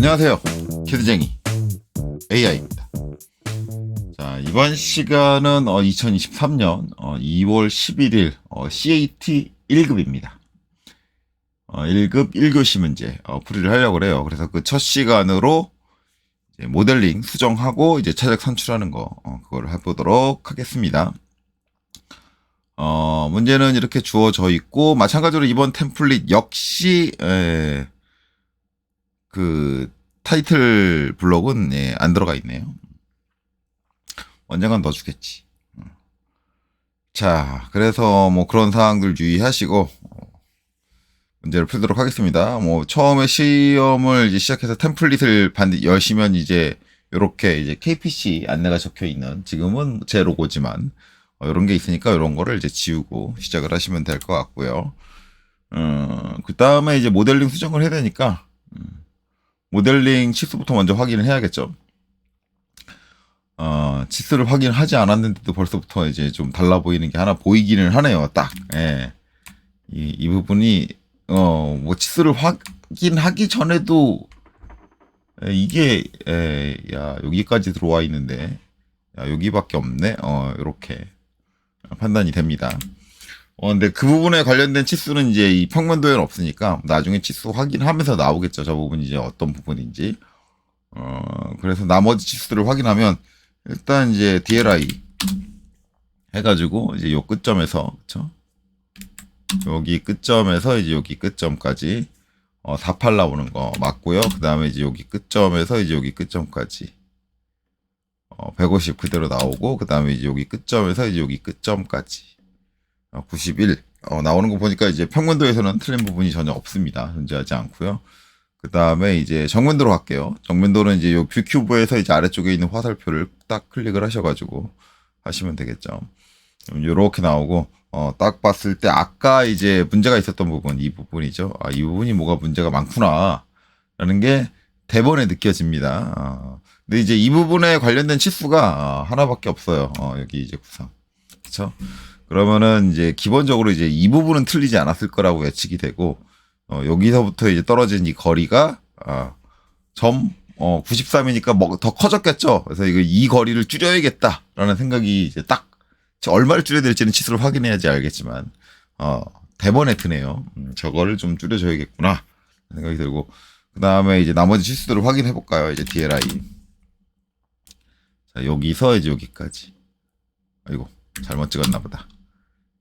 안녕하세요. 캐드쟁이 AI입니다. 자, 이번 시간은 2023년 2월 11일 CAT 1급입니다. 1급 1교시 문제 풀이를 하려고 그래요. 그래서 그 첫 시간으로 이제 모델링 수정하고 이제 차적 산출하는 거 그거를 해보도록 하겠습니다. 문제는 이렇게 주어져 있고, 마찬가지로 이번 템플릿 역시 그 타이틀 블록은 안 들어가 있네요. 언젠간 넣어주겠지. 자, 그래서 뭐 그런 사항들 유의하시고 문제를 풀도록 하겠습니다. 뭐 처음에 시험을 이제 시작해서 템플릿을 여시면 이제 요렇게 이제 KPC 안내가 적혀 있는, 지금은 제 로고지만 이런 게 있으니까 이런 거를 이제 지우고 시작을 하시면 될 것 같고요. 그 다음에 이제 모델링 수정을 해야 되니까 모델링 치수부터 먼저 확인을 해야겠죠. 치수를 확인하지 않았는데도 벌써부터 이제 좀 달라 보이는 게 하나 보이기는 하네요. 딱. 예. 이 부분이 뭐 치수를 확인하기 전에도 이게 야, 여기까지 들어와 있는데 야, 여기밖에 없네. 이렇게 판단이 됩니다. 근데 그 부분에 관련된 치수는 이제 이 평면도에는 없으니까 나중에 치수 확인하면서 나오겠죠. 저 부분이 이제 어떤 부분인지. 그래서 나머지 치수를 확인하면 일단 이제 DLI 해가지고 이제 요 끝점에서, 그쵸? 여기 끝점에서 이제 여기 끝점까지 48 나오는 거 맞고요. 그 다음에 이제 여기 끝점에서 이제 여기 끝점까지 150 그대로 나오고, 그 다음에 이제 여기 끝점에서 이제 여기 끝점까지 91 나오는 거 보니까 이제 평면도에서는 틀린 부분이 전혀 없습니다. 존재하지 않고요. 그 다음에 이제 정면도로 갈게요. 정면도는 이제 요 뷰 큐브에서 이제 아래쪽에 있는 화살표를 딱 클릭을 하셔가지고 하시면 되겠죠. 요렇게 나오고, 딱 봤을 때 아까 이제 문제가 있었던 부분, 이 부분이죠. 이 부분이 뭐가 문제가 많구나 라는 게 대번에 느껴집니다. 근데 이제 이 부분에 관련된 치수가 하나밖에 없어요. 여기 이제 구상. 그쵸? 그러면은 이제 기본적으로 이제 이 부분은 틀리지 않았을 거라고 예측이 되고, 여기서부터 이제 떨어진 이 거리가, 93이니까 더 커졌겠죠? 그래서 이 거리를 줄여야겠다라는 생각이 이제 딱, 얼마를 줄여야 될지는 치수를 확인해야지 알겠지만, 대번에 드네요. 저거를 좀 줄여줘야겠구나 생각이 들고, 그 다음에 이제 나머지 치수들을 확인해 볼까요? 이제 DLI. 자, 여기서 이제 여기까지. 아이고, 잘못 찍었나 보다.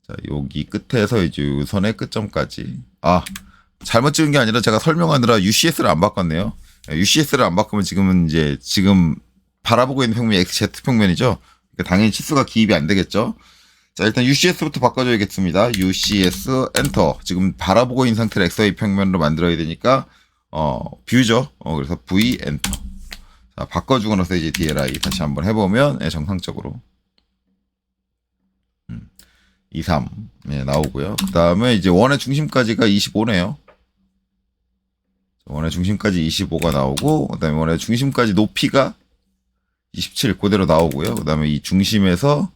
자, 여기 끝에서 이제 이 선의 끝점까지. 잘못 찍은 게 아니라 제가 설명하느라 UCS를 안 바꿨네요. UCS를 안 바꾸면 지금 바라보고 있는 평면이 XZ 평면이죠. 그러니까 당연히 치수가 기입이 안 되겠죠. 자, 일단 UCS부터 바꿔줘야겠습니다. UCS 엔터. 지금 바라보고 있는 상태로 XY 평면으로 만들어야 되니까 뷰죠. 그래서 V 엔터. 자, 바꿔주고 나서 이제 DLI 다시 한번 해보면 정상적으로 23 나오고요. 그 다음에 이제 원의 중심까지가 25네요. 원의 중심까지 25가 나오고, 그 다음에 원의 중심까지 높이가 27 그대로 나오고요. 그 다음에 이 중심에서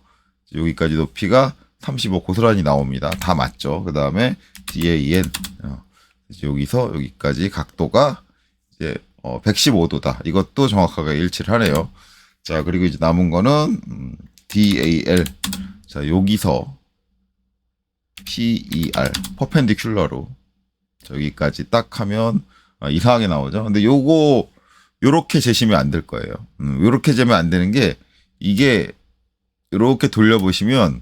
여기까지 높이가 35 고스란히 나옵니다. 다 맞죠. 그 다음에 DAN 이제 여기서 여기까지 각도가 이제 115도다. 이것도 정확하게 일치를 하네요. 자, 그리고 이제 남은 거는 DAL. 자, 여기서 PER 퍼펜디큘러로 여기까지 딱 하면 이상하게 나오죠. 근데 요렇게 재시면 안 될 거예요. 요렇게 재면 안 되는 게, 이게 요렇게 돌려보시면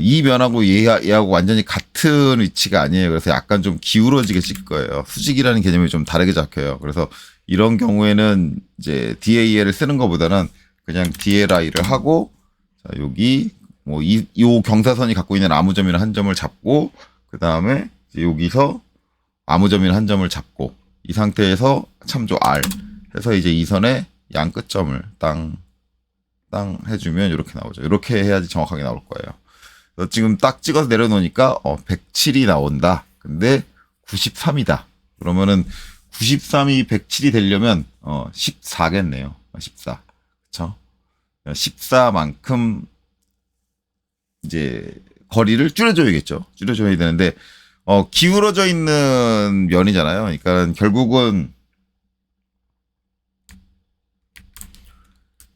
이 면하고 얘하고 완전히 같은 위치가 아니에요. 그래서 약간 좀 기울어지게 찍을 거예요. 수직이라는 개념이 좀 다르게 잡혀요. 그래서 이런 경우에는 이제 DAL을 쓰는 것보다는 그냥 DLI를 하고, 자, 여기 뭐 이 경사선이 갖고 있는 아무점이나 한 점을 잡고, 그 다음에 여기서 아무점이나 한 점을 잡고, 이 상태에서 참조 R 해서 이제 이 선의 양 끝점을 땅 해주면 이렇게 나오죠. 이렇게 해야지 정확하게 나올 거예요. 그래서 지금 딱 찍어서 내려놓으니까 107이 나온다. 근데 93이다. 그러면은 93이 107이 되려면 14겠네요. 14. 그쵸? 14만큼 이제 거리를 줄여줘야겠죠. 줄여줘야 되는데 기울어져 있는 면이잖아요. 그러니까 결국은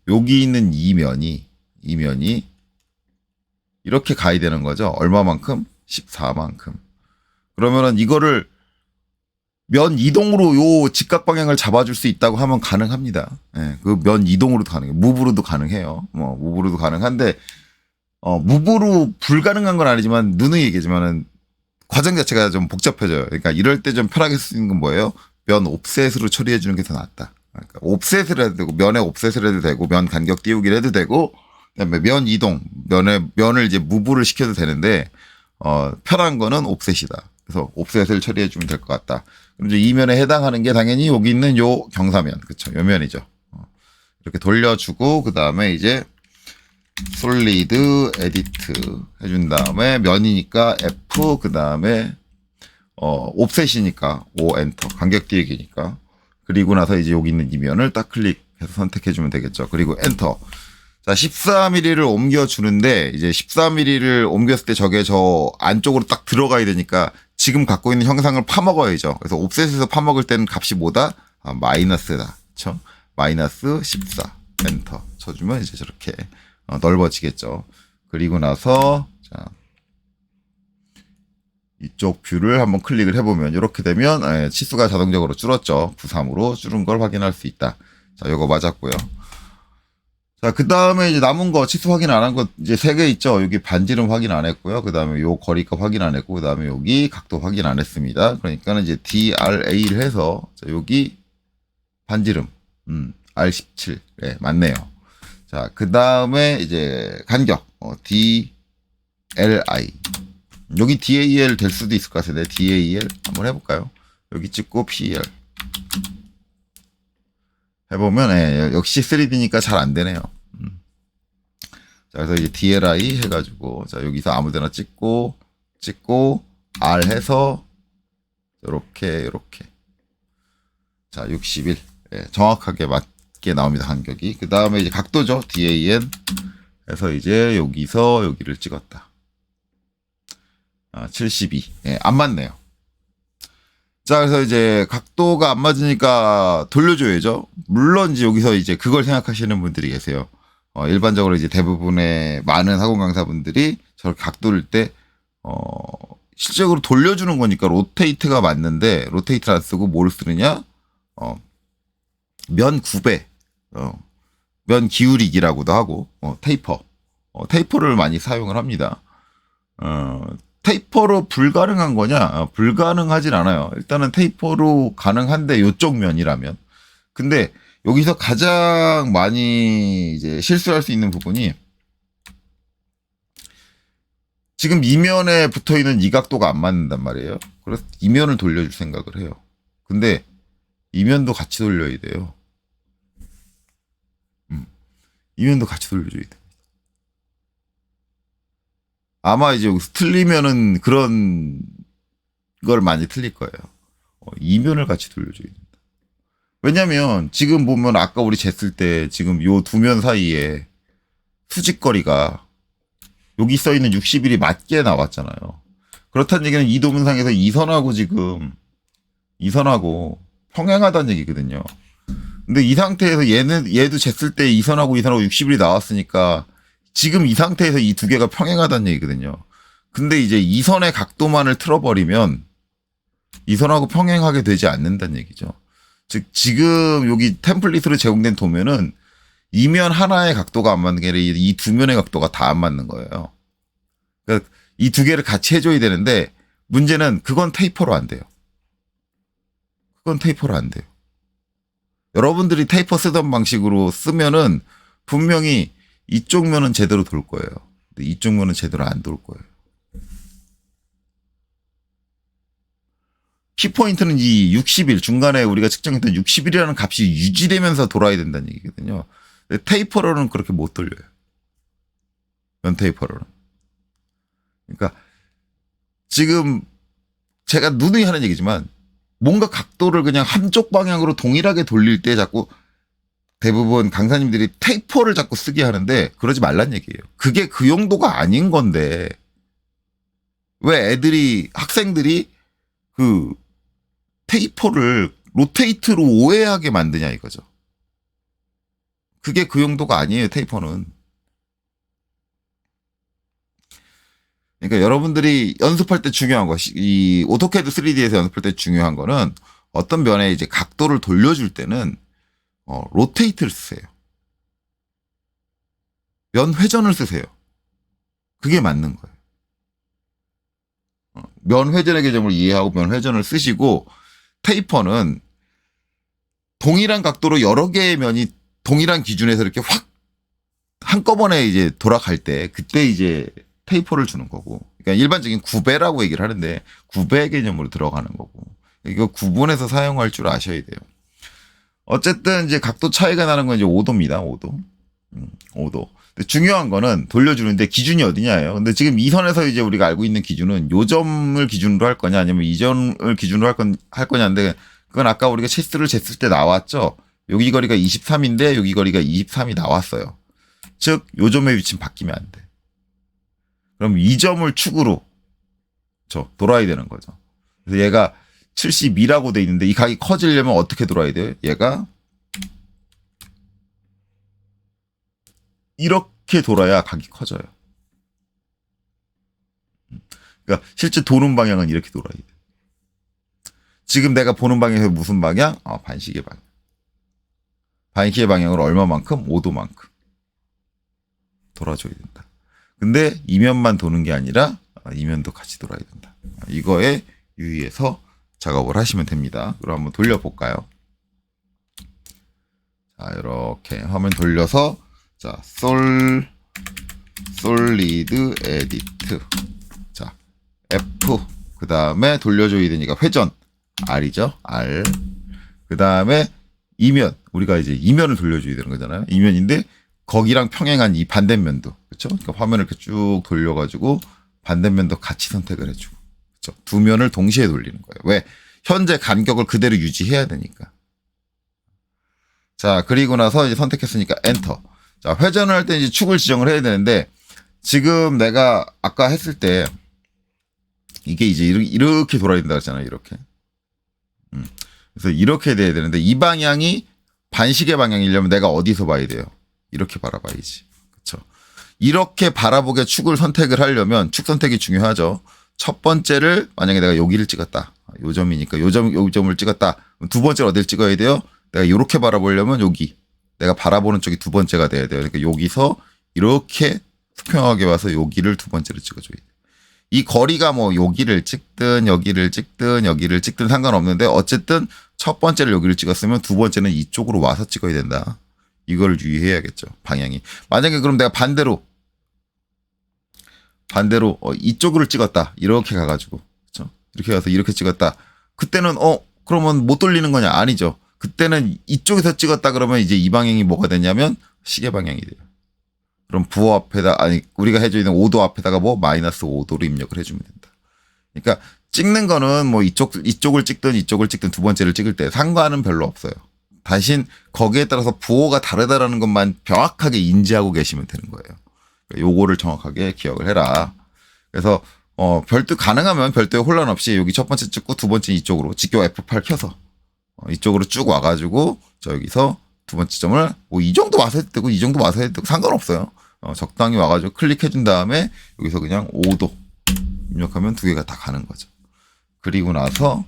여기 있는 이 면이 이렇게 가야 되는 거죠. 얼마만큼? 14만큼. 그러면은 이거를 면 이동으로 요 직각 방향을 잡아줄 수 있다고 하면 가능합니다. 예, 그 면 이동으로도 가능해요. 무브로도 가능해요. 뭐 무브로도 가능한데 무브로 불가능한 건 아니지만 누누이 얘기하지만은 과정 자체가 좀 복잡해져요. 그러니까 이럴 때 좀 편하게 쓰는 건 뭐예요? 면 옵셋으로 처리해 주는 게 더 낫다. 그러니까 옵셋을 해도 되고 면에 옵셋을 해도 되고 면 간격 띄우기를 해도 되고 그다음에 면 이동 면을 이제 무브를 시켜도 되는데 편한 거는 옵셋이다. 그래서 옵셋을 처리해 주면 될 것 같다. 그럼 이제 이 면에 해당하는 게 당연히 여기 있는 요 경사면, 그쵸? 요 면이죠. 이렇게 돌려주고 그 다음에 이제 솔리드 에디트 해준 다음에 면이니까 F 그 다음에 옵셋이니까 O 엔터 간격 띄우기니까 그리고 나서 이제 여기 있는 이 면을 딱 클릭해서 선택해 주면 되겠죠. 그리고 엔터. 자, 14mm를 옮겨주는데, 이제 14mm를 옮겼을 때 저게 저 안쪽으로 딱 들어가야 되니까 지금 갖고 있는 형상을 파먹어야죠. 그래서 옵셋에서 파먹을 때는 값이 뭐다? 마이너스다. 그쵸? 마이너스 14. 엔터 쳐주면 이제 저렇게 넓어지겠죠. 그리고 나서, 자, 이쪽 뷰를 한번 클릭을 해보면, 이렇게 되면, 치수가 자동적으로 줄었죠. 93으로 줄은 걸 확인할 수 있다. 자, 요거 맞았고요. 자, 그 다음에 이제 남은 거 치수 확인 안 한 거 이제 3개 있죠. 여기 반지름 확인 안 했고요. 그 다음에 요 거리값 확인 안 했고, 그 다음에 여기 각도 확인 안 했습니다. 그러니까는 이제 DRA를 해서, 자, 여기 반지름, R17. 네, 맞네요. 자, 그 다음에 이제 간격, DLI. 여기 DAL 될 수도 있을 것 같은데, DAL 한번 해볼까요? 여기 찍고 PL. 해보면, 역시 3D니까 잘 안 되네요. 자, 그래서 이제 DLI 해가지고, 자, 여기서 아무 데나 찍고, R 해서, 요렇게. 자, 61. 정확하게 맞게 나옵니다, 간격이. 그 다음에 이제 각도죠. DAN. 해서 이제 여기서 여기를 찍었다. 72. 안 맞네요. 자, 그래서 이제 각도가 안 맞으니까 돌려줘야죠. 물론 이제 여기서 이제 그걸 생각하시는 분들이 계세요. 일반적으로 이제 대부분의 많은 학원 강사분들이 저렇게 각도를 때, 실적으로 돌려주는 거니까 로테이트가 맞는데, 로테이트를 안 쓰고 뭘 쓰느냐? 면 9배, 면 기울이기라고도 하고, 테이퍼. 테이퍼를 많이 사용을 합니다. 테이퍼로 불가능한 거냐? 불가능하진 않아요. 일단은 테이퍼로 가능한데 요쪽 면이라면. 근데 여기서 가장 많이 이제 실수할 수 있는 부분이 지금 이면에 붙어 있는 이 각도가 안 맞는단 말이에요. 그래서 이면을 돌려줄 생각을 해요. 근데 이면도 같이 돌려야 돼요. 이면도 같이 돌려줘야 돼. 아마 이제 여기서 틀리면은 그런 걸 많이 틀릴 거예요. 이면을 같이 돌려줘야 된다. 왜냐면 지금 보면 아까 우리 쟀을 때 지금 요 두 면 사이에 수직거리가 여기 써있는 60일이 맞게 나왔잖아요. 그렇다는 얘기는 이 도면상에서 이선하고 평행하다는 얘기거든요. 근데 이 상태에서 얘도 쟀을 때 이선하고 60일이 나왔으니까 지금 이 상태에서 이 두 개가 평행하다는 얘기거든요. 근데 이제 이선의 각도만을 틀어버리면 이선하고 평행하게 되지 않는다는 얘기죠. 즉 지금 여기 템플릿으로 제공된 도면은 이면 하나의 각도가 안 맞는 게 아니라 이 두 면의 각도가 다 안 맞는 거예요. 그러니까 이 두 개를 같이 해줘야 되는데 문제는 그건 테이퍼로 안 돼요. 여러분들이 테이퍼 쓰던 방식으로 쓰면은 분명히 이쪽 면은 제대로 돌 거예요. 근데 이쪽 면은 제대로 안 돌 거예요. 키포인트는 이 60일, 중간에 우리가 측정했던 60일이라는 값이 유지되면서 돌아야 된다는 얘기거든요. 근데 테이퍼로는 그렇게 못 돌려요. 면 테이퍼로는. 그러니까 지금 제가 누누이 하는 얘기지만 뭔가 각도를 그냥 한쪽 방향으로 동일하게 돌릴 때 자꾸 대부분 강사님들이 테이퍼를 자꾸 쓰게 하는데 그러지 말란 얘기예요. 그게 그 용도가 아닌 건데 왜 학생들이 그 테이퍼를 로테이트로 오해하게 만드냐 이거죠. 그게 그 용도가 아니에요, 테이퍼는. 그러니까 여러분들이 연습할 때 중요한 것이, 이 오토캐드 3D에서 연습할 때 중요한 거는 어떤 면에 이제 각도를 돌려줄 때는, 로테이트를 쓰세요. 면 회전을 쓰세요. 그게 맞는 거예요. 면 회전의 개념을 이해하고 면 회전을 쓰시고, 테이퍼는 동일한 각도로 여러 개의 면이 동일한 기준에서 이렇게 확 한꺼번에 이제 돌아갈 때, 그때 이제 테이퍼를 주는 거고. 그러니까 일반적인 구배라고 얘기를 하는데, 구배 개념으로 들어가는 거고. 이거 구분해서 사용할 줄 아셔야 돼요. 어쨌든 이제 각도 차이가 나는 건 이제 5도입니다. 5도. 5도. 근데 중요한 거는 돌려주는데 기준이 어디냐예요. 근데 지금 이 선에서 이제 우리가 알고 있는 기준은 요 점을 기준으로 할 거냐 아니면 이 점을 기준으로 할 거냐인데, 그건 아까 우리가 체스를 쟀을 때 나왔죠. 여기 거리가 23인데 여기 거리가 23이 나왔어요. 즉, 요 점의 위치는 바뀌면 안 돼. 그럼 이 점을 축으로 돌아야 되는 거죠. 그래서 얘가 72라고 돼 있는데 이 각이 커지려면 어떻게 돌아야 돼요? 얘가 이렇게 돌아야 각이 커져요. 그러니까 실제 도는 방향은 이렇게 돌아야 돼. 지금 내가 보는 방향에서 무슨 방향? 반시계 방향. 반시계 방향으로 얼마만큼? 5도만큼 돌아줘야 된다. 근데 이면만 도는 게 아니라 이면도 같이 돌아야 된다. 이거에 유의해서 작업을 하시면 됩니다. 그럼 한번 돌려볼까요? 자, 이렇게 화면 돌려서, 자, 솔리드 에디트. 자, F. 그 다음에 돌려줘야 되니까 회전. R이죠. R. 그 다음에 이면. 우리가 이제 이면을 돌려줘야 되는 거잖아요. 이면인데, 거기랑 평행한 이 반대면도. 그쵸? 그러니까 화면을 이렇게 쭉 돌려가지고, 반대면도 같이 선택을 해주고. 그쵸? 두 면을 동시에 돌리는 거예요. 왜? 현재 간격을 그대로 유지해야 되니까. 자, 그리고 나서 이제 선택했으니까 엔터. 자, 회전을 할 때 이제 축을 지정을 해야 되는데, 지금 내가 아까 했을 때, 이게 이제 이렇게 돌아야 된다 그랬잖아요. 이렇게. 그래서 이렇게 돼야 되는데, 이 방향이 반시계 방향이려면 내가 어디서 봐야 돼요? 이렇게 바라봐야지. 그쵸? 이렇게 바라보게 축을 선택을 하려면 축 선택이 중요하죠. 첫 번째를 만약에 내가 여기를 찍었다. 요 점이니까 요 점을 찍었다. 두 번째를 어디를 찍어야 돼요? 내가 이렇게 바라보려면 여기. 내가 바라보는 쪽이 두 번째가 돼야 돼요. 그러니까 여기서 이렇게 수평하게 와서 여기를 두 번째로 찍어줘야 돼요. 이 거리가 뭐 여기를 찍든 여기를 찍든 상관없는데 어쨌든 첫 번째를 여기를 찍었으면 두 번째는 이쪽으로 와서 찍어야 된다. 이걸 유의해야겠죠. 방향이. 만약에 그럼 내가 반대로 이쪽으로 찍었다. 이렇게 가가지고 그렇죠? 이렇게 가서 이렇게 찍었다. 그때는 그러면 못 돌리는 거냐? 아니죠. 그때는 이쪽에서 찍었다 그러면 이제 이 방향이 뭐가 되냐면 시계 방향이 돼요. 그럼 부호 앞에다 우리가 해져 있는 5도 앞에다가 뭐 마이너스 5도로 입력을 해주면 된다. 그러니까 찍는 거는 뭐 이쪽을 찍든 두 번째를 찍을 때 상관은 별로 없어요. 대신 거기에 따라서 부호가 다르다라는 것만 정확하게 인지하고 계시면 되는 거예요. 요거를 정확하게 기억을 해라. 그래서 가능하면 별도의 혼란 없이 여기 첫 번째 찍고 두 번째 이쪽으로 직교 F8 켜서 이쪽으로 쭉 와가지고 여기서 두 번째 점을 뭐 이 정도 와서 해도 되고 이 정도 와서 해도 되고 상관없어요. 적당히 와가지고 클릭해준 다음에 여기서 그냥 5도 입력하면 두 개가 다 가는 거죠. 그리고 나서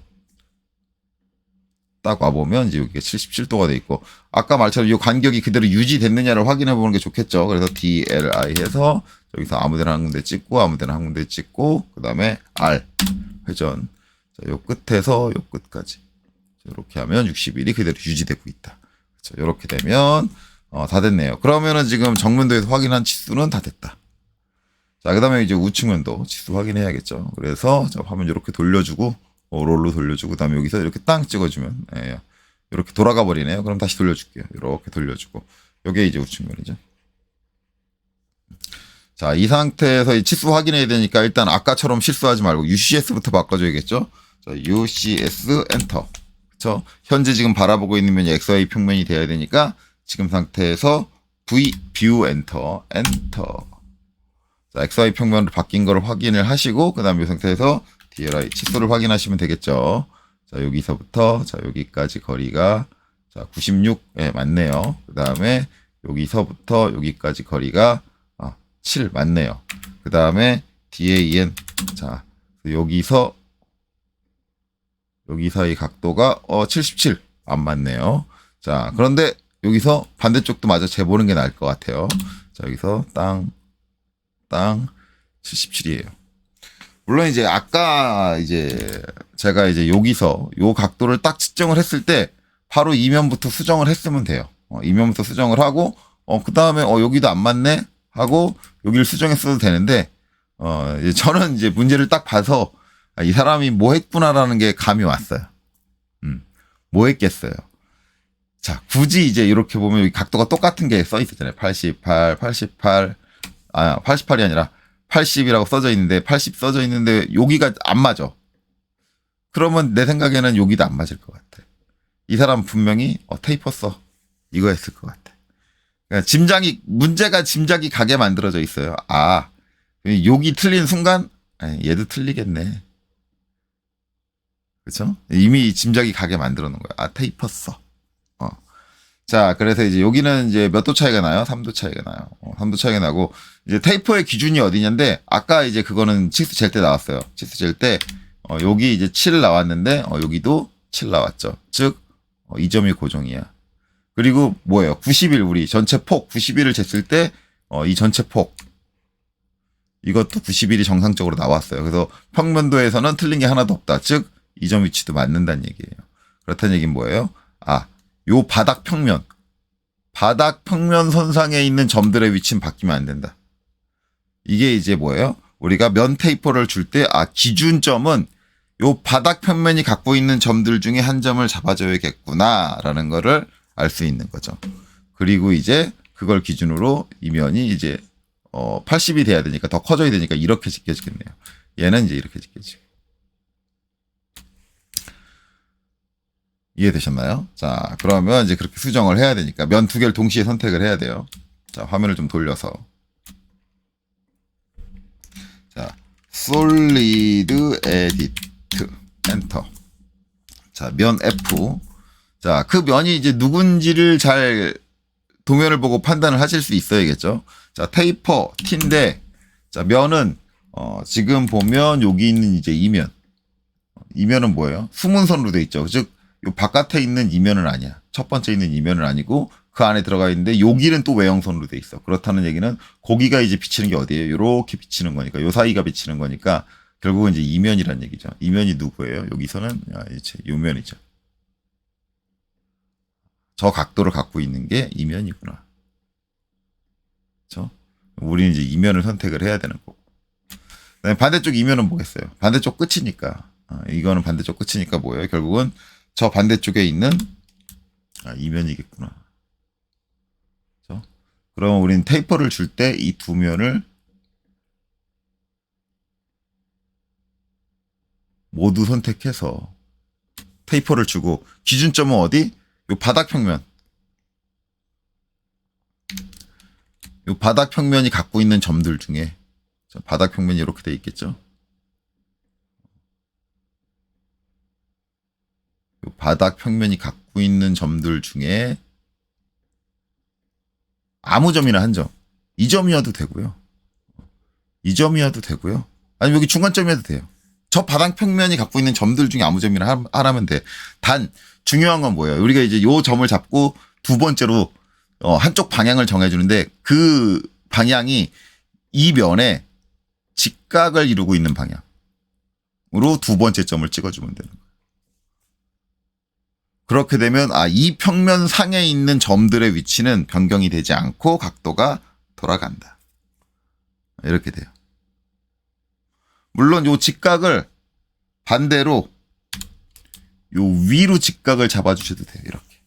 딱 와보면 이제 여기가 77도가 돼 있고 아까 말처럼 이 간격이 그대로 유지됐느냐를 확인해 보는 게 좋겠죠. 그래서 DLI 해서 여기서 아무데나 한 군데 찍고 아무데나 한 군데 찍고 그 다음에 R 회전. 자, 요 끝에서 요 끝까지 이렇게 하면 60일이 그대로 유지되고 있다. 그렇죠. 이렇게 되면 다 됐네요. 그러면은 지금 정면도에서 확인한 치수는 다 됐다. 자, 그 다음에 이제 우측면도 치수 확인해야겠죠. 그래서 자, 화면 이렇게 돌려주고 롤로 돌려주고 그다음에 여기서 이렇게 땅 찍어주면 이렇게 돌아가 버리네요. 그럼 다시 돌려줄게요. 이렇게 돌려주고 이게 이제 우측면이죠. 자, 이 상태에서 이 치수 확인해야 되니까 일단 아까처럼 실수하지 말고 UCS부터 바꿔줘야겠죠. 자, UCS 엔터. 그렇죠? 현재 지금 바라보고 있는 면이 XY 평면이 돼야 되니까 지금 상태에서 뷰 엔터. 자, XY 평면으로 바뀐 걸 확인을 하시고 그다음에 이 상태에서 DLI 치수를 확인하시면 되겠죠. 자, 여기서부터 자, 여기까지 거리가 자, 96 맞네요. 그다음에 여기서부터 여기까지 거리가 7 맞네요. 그 다음에 DAN. 자, 여기서 여기 사이 각도가 77 안 맞네요. 자, 그런데 여기서 반대쪽도 마저 재보는 게 나을 것 같아요. 자, 여기서 땅 77이에요. 물론 이제 아까 이제 제가 이제 여기서 요 각도를 딱 측정을 했을 때 바로 이면부터 수정을 했으면 돼요. 이면부터 수정을 하고 그 다음에 여기도 안 맞네 하고 여기를 수정했어도 되는데 이제 저는 이제 문제를 딱 봐서 이 사람이 뭐 했구나라는 게 감이 왔어요. 뭐 했겠어요. 자, 굳이 이제 이렇게 보면 여기 각도가 똑같은 게 써 있었잖아요. 88, 88이 아니라 80이라고 써져 있는데 80 써져 있는데 여기가 안 맞아. 그러면 내 생각에는 여기도 안 맞을 것 같아. 이 사람 분명히 테이퍼 써. 이거 했을 것 같아. 그러니까 문제가 짐작이 가게 만들어져 있어요. 여기 틀린 순간 얘도 틀리겠네. 그렇죠? 이미 짐작이 가게 만들어 놓은 거야. 테이퍼 써. 자, 그래서 이제 여기는 이제 몇 도 차이가 나요? 3도 차이가 나요. 3도 차이가 나고, 이제 테이퍼의 기준이 어디냐인데, 아까 이제 그거는 치수 잴 때 나왔어요. 치수 잴 때, 여기 이제 7 나왔는데, 여기도 7 나왔죠. 즉, 이 점이 고정이야. 그리고 뭐예요? 90일, 우리 전체 폭 90일을 쟀을 때, 이 전체 폭. 이것도 90일이 정상적으로 나왔어요. 그래서 평면도에서는 틀린 게 하나도 없다. 즉, 이 점 위치도 맞는다는 얘기예요. 그렇다는 얘기는 뭐예요? 요 바닥 평면 선상에 있는 점들의 위치는 바뀌면 안 된다. 이게 이제 뭐예요? 우리가 면 테이퍼를 줄 때, 기준점은 요 바닥 평면이 갖고 있는 점들 중에 한 점을 잡아줘야겠구나라는 거를 알 수 있는 거죠. 그리고 이제 그걸 기준으로 이 면이 이제 80이 돼야 되니까, 더 커져야 되니까 이렇게 지켜지겠네요. 얘는 이제 이렇게 지켜지고. 이해되셨나요? 자, 그러면 이제 그렇게 수정을 해야 되니까 면 두 개를 동시에 선택을 해야 돼요. 자, 화면을 좀 돌려서. 자, 솔리드 에디트 엔터. 자, 면 F. 자, 그 면이 이제 누군지를 잘 도면을 보고 판단을 하실 수 있어야겠죠. 자, 테이퍼 T인데, 자, 면은 지금 보면 여기 있는 이제 이면. 이면은 뭐예요? 수문선으로 돼 있죠. 즉 요 바깥에 있는 이면은 아니야. 첫 번째 있는 이면은 아니고 그 안에 들어가 있는데 여기는 또 외형선으로 돼 있어. 그렇다는 얘기는 고기가 이제 비치는 게 어디예요? 요렇게 비치는 거니까 요 사이가 비치는 거니까 결국은 이제 이면이란 얘기죠. 이면이 누구예요? 여기서는 이제 요 면이죠. 저 각도를 갖고 있는 게 이면이구나. 그렇죠? 우리는 이제 이면을 선택을 해야 되는 거고. 그다음에 반대쪽 이면은 뭐겠어요? 반대쪽 끝이니까. 이거는 반대쪽 끝이니까 뭐예요? 결국은 저 반대쪽에 있는 이면이겠구나. 그렇죠? 그럼 우리는 테이퍼를 줄 때 이 두 면을 모두 선택해서 테이퍼를 주고 기준점은 어디? 요 바닥 평면. 요 바닥 평면이 갖고 있는 점들 중에 바닥 평면이 이렇게 돼 있겠죠? 바닥 평면이 갖고 있는 점들 중에 아무 점이나 한 점. 이 점이어도 되고요. 이 점이어도 되고요. 아니면 여기 중간점이어도 돼요. 저 바닥 평면이 갖고 있는 점들 중에 아무 점이나 하라면 돼. 단 중요한 건 뭐예요? 우리가 이제 요 점을 잡고 두 번째로 한쪽 방향을 정해주는데 그 방향이 이 면에 직각을 이루고 있는 방향으로 두 번째 점을 찍어주면 되는 거예요. 그렇게 되면 이 평면 상에 있는 점들의 위치는 변경이 되지 않고 각도가 돌아간다. 이렇게 돼요. 물론 요 직각을 반대로 요 위로 직각을 잡아주셔도 돼요. 이렇게.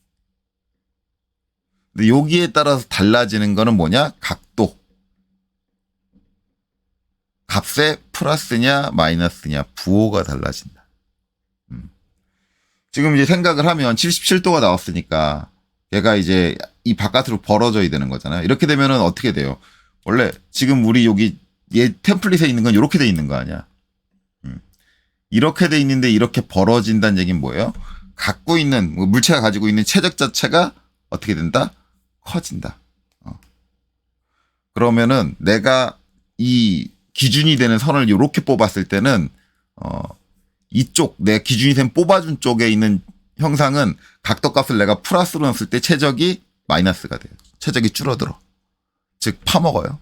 근데 여기에 따라서 달라지는 거는 뭐냐? 각도. 값에 플러스냐 마이너스냐 부호가 달라진다. 지금 이제 생각을 하면 77도가 나왔으니까 얘가 이제 이 바깥으로 벌어져야 되는 거잖아요. 이렇게 되면은 어떻게 돼요? 원래 지금 우리 여기 얘 템플릿에 있는 건 이렇게 돼 있는 거 아니야? 이렇게 돼 있는데 이렇게 벌어진다는 얘기는 뭐예요? 갖고 있는 물체가 가지고 있는 체적 자체가 어떻게 된다? 커진다. 그러면은 내가 이 기준이 되는 선을 이렇게 뽑았을 때는 이쪽 내 기준이 된 뽑아준 쪽에 있는 형상은 각도값을 내가 플러스로 넣었을 때 최적이 마이너스가 돼요. 최적이 줄어들어. 즉 파먹어요.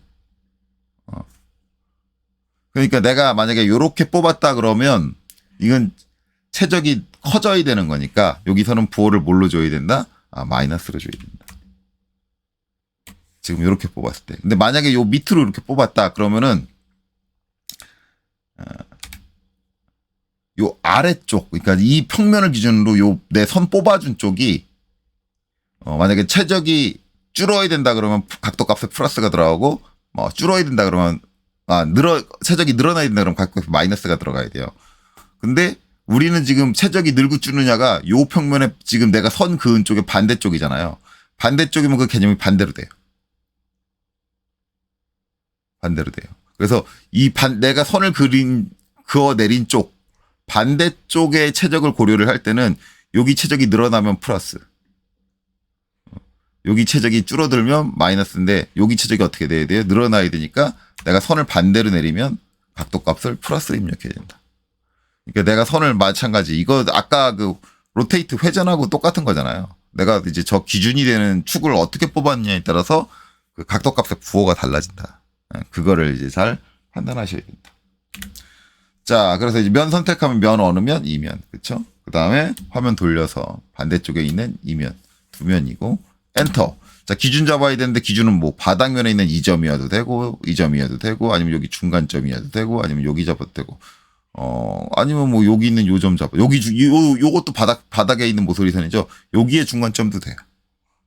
그러니까 내가 만약에 이렇게 뽑았다 그러면 이건 최적이 커져야 되는 거니까 여기서는 부호를 뭘로 줘야 된다? 마이너스로 줘야 된다. 지금 이렇게 뽑았을 때. 근데 만약에 요 밑으로 이렇게 뽑았다 그러면은 요 아래쪽, 그러니까 이 평면을 기준으로 요 내 선 뽑아준 쪽이 만약에 최적이 줄어야 된다 그러면 각도값에 플러스가 들어가고 줄어야 된다 그러면 최적이 늘어나야 된다 그러면 각도값에 마이너스가 들어가야 돼요. 근데 우리는 지금 최적이 늘고 줄느냐가 요 평면에 지금 내가 선 그은 쪽의 반대쪽이잖아요. 반대쪽이면 그 개념이 반대로 돼요. 반대로 돼요. 그래서 내가 선을 그어 내린 쪽 반대쪽의 최적을 고려를 할 때는 여기 최적이 늘어나면 플러스, 여기 최적이 줄어들면 마이너스인데 여기 최적이 어떻게 돼야 돼요? 늘어나야 되니까 내가 선을 반대로 내리면 각도값을 플러스로 입력해야 된다. 그러니까 내가 선을 마찬가지 이거 아까 그 로테이트 회전하고 똑같은 거잖아요. 내가 이제 저 기준이 되는 축을 어떻게 뽑았느냐에 따라서 그 각도값의 부호가 달라진다. 그거를 이제 잘 판단하셔야 된다. 자, 그래서 이제 면 선택하면 면 어느 면? 이면. 그쵸? 그 다음에 화면 돌려서 반대쪽에 있는 이면. 두 면이고, 엔터. 자, 기준 잡아야 되는데 기준은 뭐 바닥면에 있는 이 점이어도 되고, 이 점이어도 되고, 아니면 여기 중간점이어도 되고, 아니면 여기 잡아도 되고, 아니면 뭐 여기 있는 요 점 잡아. 요것도 바닥에 있는 모서리선이죠. 여기에 중간점도 돼요.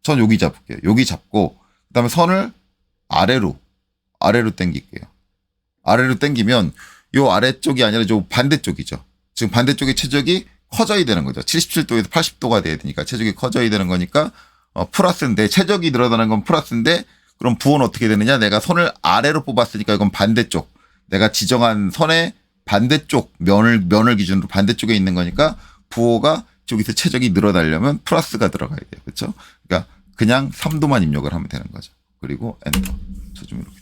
전 여기 잡을게요. 여기 잡고, 그 다음에 선을 아래로 당길게요. 아래로 당기면 요 아래쪽이 아니라 저 반대쪽이죠. 지금 반대쪽의 최적이 커져야 되는 거죠. 77도에서 80도가 돼야 되니까 최적이 커져야 되는 거니까 플러스인데 최적이 늘어나는 건 플러스인데 그럼 부호는 어떻게 되느냐? 내가 선을 아래로 뽑았으니까 이건 반대쪽. 내가 지정한 선의 반대쪽 면을 기준으로 반대쪽에 있는 거니까 부호가 저기서 최적이 늘어나려면 플러스가 들어가야 돼요. 그렇죠? 그러니까 그냥 3도만 입력을 하면 되는 거죠. 그리고 엔터. 좀 이렇게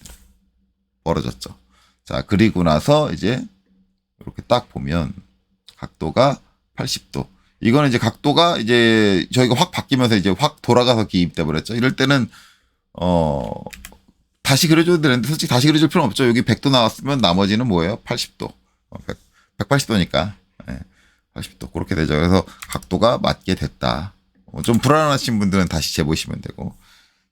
벌어졌죠. 자, 그리고 나서 이제 이렇게 딱 보면 각도가 80도. 이거는 이제 각도가 이제 저희가 확 바뀌면서 이제 확 돌아가서 기입돼 버렸죠. 이럴 때는 다시 그려줘도 되는데 솔직히 다시 그려줄 필요는 없죠. 여기 100도 나왔으면 나머지는 뭐예요? 80도. 180도니까. 80도. 그렇게 되죠. 그래서 각도가 맞게 됐다. 좀 불안하신 분들은 다시 재보시면 되고.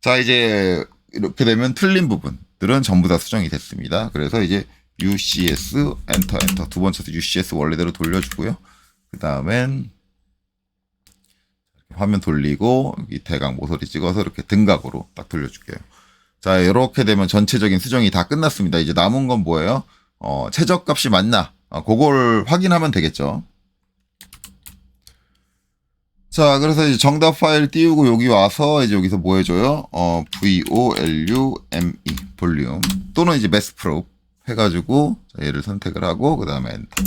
자, 이제 이렇게 되면 틀린 부분들은 전부 다 수정이 됐습니다. 그래서 이제 UCS 엔터 두 번째도 UCS 원래대로 돌려주고요. 그 다음엔 화면 돌리고 여기 대각 모서리 찍어서 이렇게 등각으로 딱 돌려줄게요. 자, 이렇게 되면 전체적인 수정이 다 끝났습니다. 이제 남은 건 뭐예요? 최저값이 맞나? 그걸 확인하면 되겠죠. 자, 그래서 이제 정답 파일 띄우고 여기 와서 이제 여기서 뭐 해줘요? VOLUME 볼륨 또는 이제 매스프롭 해가지고 얘를 선택을 하고 그 다음에 엔터.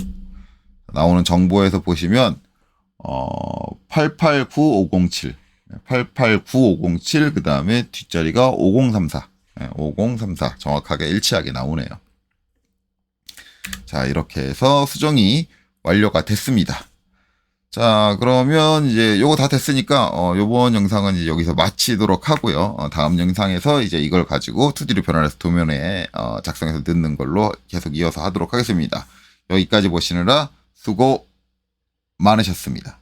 나오는 정보에서 보시면 889507 889507 그 다음에 뒷자리가 5034 5034 정확하게 일치하게 나오네요. 자, 이렇게 해서 수정이 완료가 됐습니다. 자, 그러면 이제 요거 다 됐으니까 요번 영상은 이제 여기서 마치도록 하고요. 다음 영상에서 이제 이걸 가지고 2D로 변환해서 도면에 작성해서 넣는 걸로 계속 이어서 하도록 하겠습니다. 여기까지 보시느라 수고 많으셨습니다.